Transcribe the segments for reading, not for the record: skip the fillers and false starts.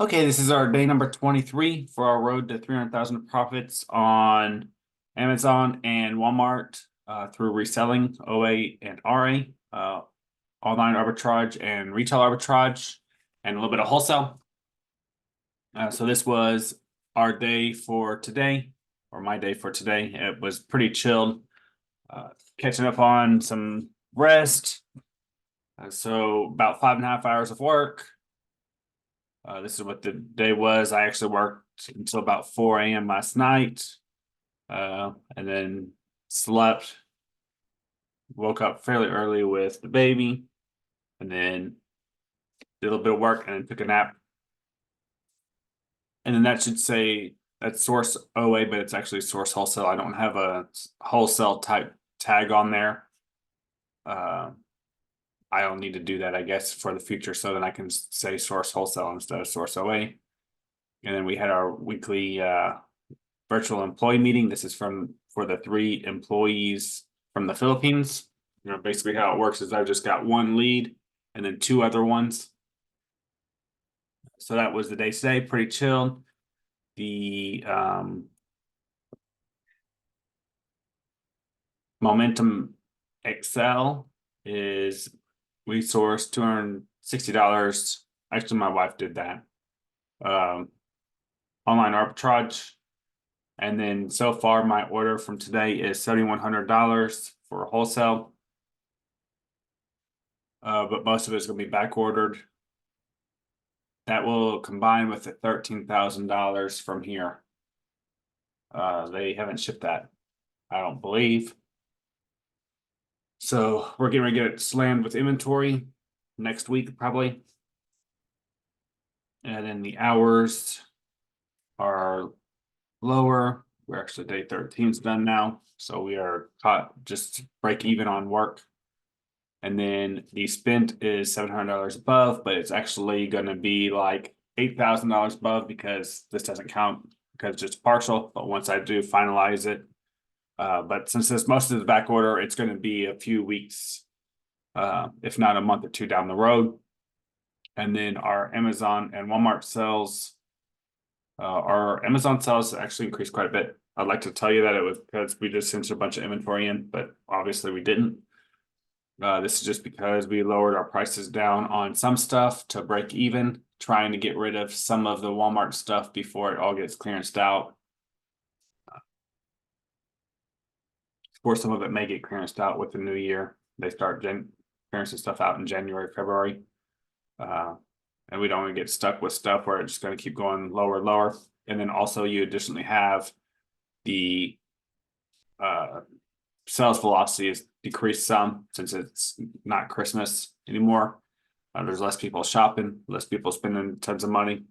Okay, this is our day number 23 for our road to 300,000 profits on Amazon and Walmart through reselling OA and RA, online arbitrage and retail arbitrage, and a little bit of wholesale. So this was our day for today, or my day for today. It was pretty chilled, catching up on some rest. So about 5.5 hours of work. This is what the day was. I actually worked until about 4 a.m. last night, and then slept, woke up fairly early with the baby, and then did a little bit of work and then took a nap. And then that should say that's source OA, but it's actually source wholesale. I don't have a wholesale type tag on there. I don't need to do that, I guess, for the future. So then I can say source wholesale instead of source OA. And then we had our weekly virtual employee meeting. This is for the 3 employees from the Philippines. Basically how it works is I've just got 1 lead and then 2 other ones. So that was the day today, pretty chilled. The Momentum Excel is we sourced $260. Actually, my wife did that. Online arbitrage. And then so far, my order from today is $7,100 for wholesale. But most of it's going to be back ordered. That will combine with the $13,000 from here. They haven't shipped that, I don't believe. So we're getting ready to get it slammed with inventory next week, probably. And then the hours are lower. We're actually day 13 is done now. So we are caught just break even on work. And then the spent is $700 above, but it's actually going to be like $8,000 above because this doesn't count because it's just partial. But once I do finalize it, but since this most of the back order, it's going to be a few weeks, if not a month or 2 down the road. And then our Amazon and Walmart sales, our Amazon sales actually increased quite a bit. I'd like to tell you that it was because we just sent a bunch of inventory in, but obviously we didn't. This is just because we lowered our prices down on some stuff to break even, trying to get rid of some of the Walmart stuff before it all gets clearanced out. Of course, some of it may get clearanced out with the new year. They start clearancing stuff out in January, February. And we don't want to get stuck with stuff where it's just going to keep going lower and lower. And then also you additionally have the sales velocity is decreased some since it's not Christmas anymore. There's less people shopping, less people spending tons of money.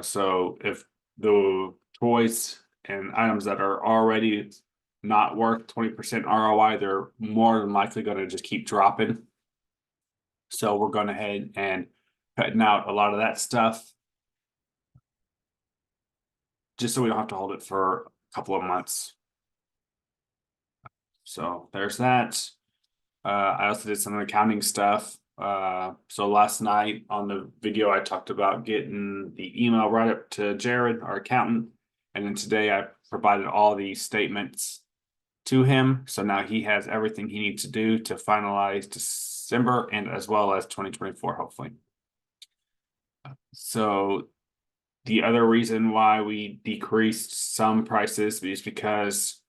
So if the toys and items that are already not worth 20% ROI, they're more than likely going to just keep dropping. So we're going ahead and cutting out a lot of that stuff just so we don't have to hold it for a couple of months. So there's that. I also did some accounting stuff. So last night on the video, I talked about getting the email right up to Jared, our accountant. And then today I provided all the statements to him. So now he has everything he needs to do to finalize December and as well as 2024, hopefully. So the other reason why we decreased some prices is because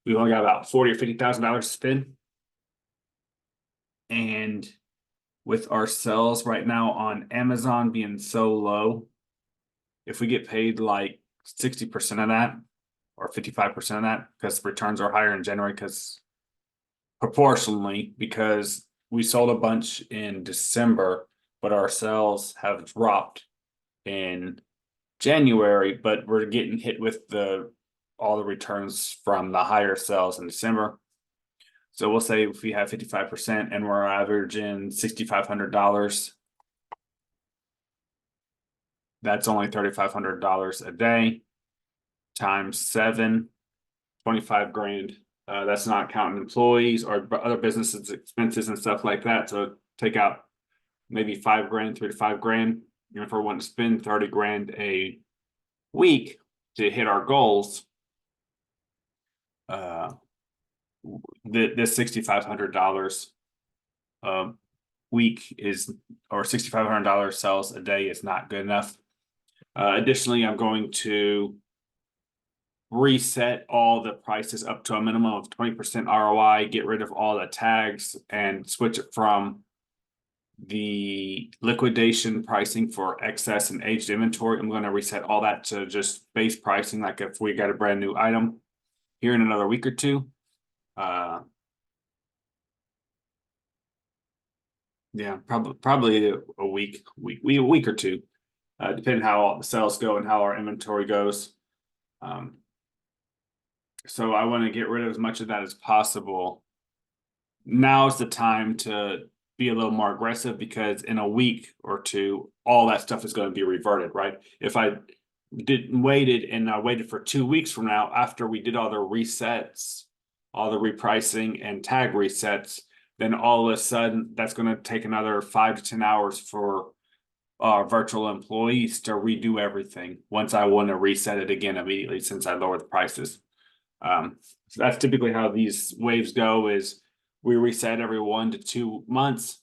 we only got about $40,000 or $50,000 to spend. And with our sales right now on Amazon being so low, if we get paid like 60% of that or 55% of that, because returns are higher in January, because proportionally, because we sold a bunch in December, but our sales have dropped in January, but we're getting hit with all the returns from the higher sales in December. So we'll say if we have 55% and we're averaging $6,500, that's only $3,500 a day times 7, 25 grand. That's not counting employees or other businesses expenses and stuff like that. So take out maybe 5 grand, 3 to 5 grand. And if we're wanting to spend 30 grand a week to hit our goals, this $6,500 week is, or $6,500 sales a day is not good enough. Additionally, I'm going to reset all the prices up to a minimum of 20% ROI, get rid of all the tags, and switch it from the liquidation pricing for excess and aged inventory. I'm going to reset all that to just base pricing, like if we got a brand new item here in another week or two. Yeah, probably a week or two, depending how all the sales go and how our inventory goes. So I want to get rid of as much of that as possible. Now is the time to be a little more aggressive, because in a week or two, all that stuff is going to be reverted, right? If I didn't waited and I waited for 2 weeks from now, after we did all the resets, all the repricing and tag resets, then all of a sudden that's going to take another 5 to 10 hours for our virtual employees to redo everything once I want to reset it again immediately, since I lowered the prices. So that's typically how these waves go, is we reset every 1 to 2 months.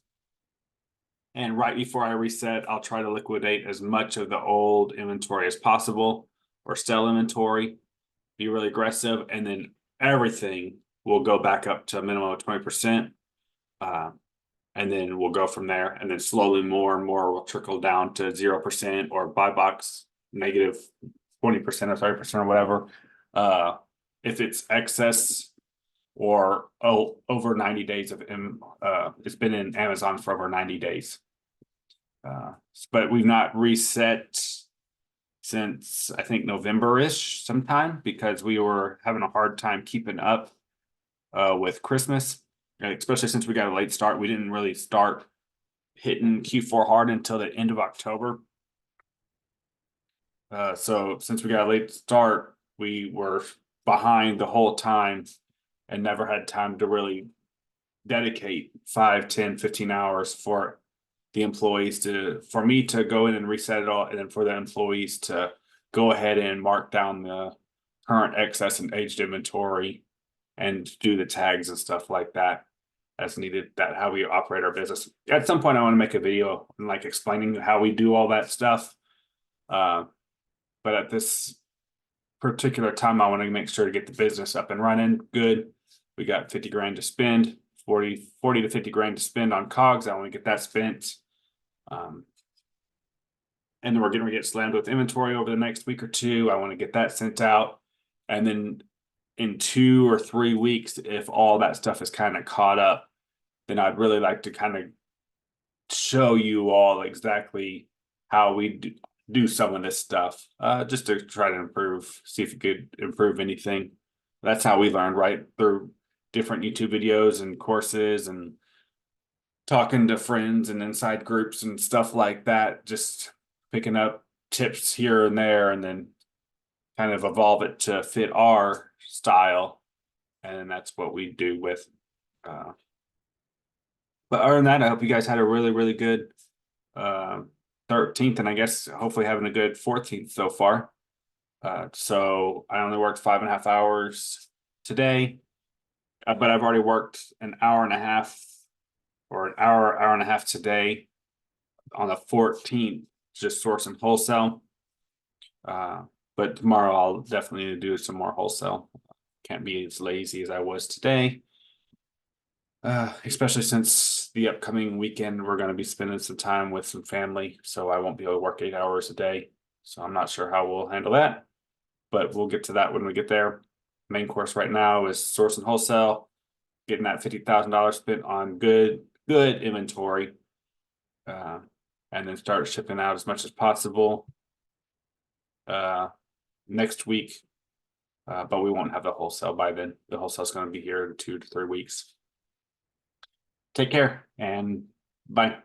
And right before I reset, I'll try to liquidate as much of the old inventory as possible, or sell inventory, be really aggressive, and then everything will go back up to a minimum of 20%. And then we'll go from there. And then slowly more and more will trickle down to 0% or buy box negative 20% or 30% or whatever. If it's excess or over 90 days of it's been in Amazon for over 90 days. But we've not reset since I think November-ish sometime, because we were having a hard time keeping up with Christmas, especially since we got a late start. We didn't really start hitting Q4 hard until the end of October. So since we got a late start, we were behind the whole time and never had time to really dedicate 5, 10, 15 hours for the employees for me to go in and reset it all, and then for the employees to go ahead and mark down the current excess and aged inventory and do the tags and stuff like that as needed. That how we operate our business. At some point I want to make a video and like explaining how we do all that stuff. But at this particular time, I want to make sure to get the business up and running good. We got 50 grand to spend, 40 to 50 grand to spend on COGS. I want to get that spent. And then we're going to get slammed with inventory over the next week or two. I want to get that sent out. And then in 2 or 3 weeks, if all that stuff is kind of caught up, then I'd really like to kind of show you all exactly how we do some of this stuff, just to try to improve, see if you could improve anything. That's how we learned, right? Through different YouTube videos and courses and talking to friends and inside groups and stuff like that, just picking up tips here and there, and then kind of evolve it to fit our style. And that's what we do with. But other than that, I hope you guys had a really, really good 13th, and I guess hopefully having a good 14th so far. So I only worked 5.5 hours today, but I've already worked an hour and a half, or an hour and a half today on the 14th, just sourcing wholesale. But tomorrow I'll definitely do some more wholesale. Can't be as lazy as I was today. Especially since the upcoming weekend, we're going to be spending some time with some family, so I won't be able to work 8 hours a day. So I'm not sure how we'll handle that, but we'll get to that when we get there. Main course right now is sourcing wholesale, getting that $50,000 spent on good inventory, and then start shipping out as much as possible next week. But we won't have the wholesale by then. The wholesale is going to be here in 2 to 3 weeks. Take care and bye.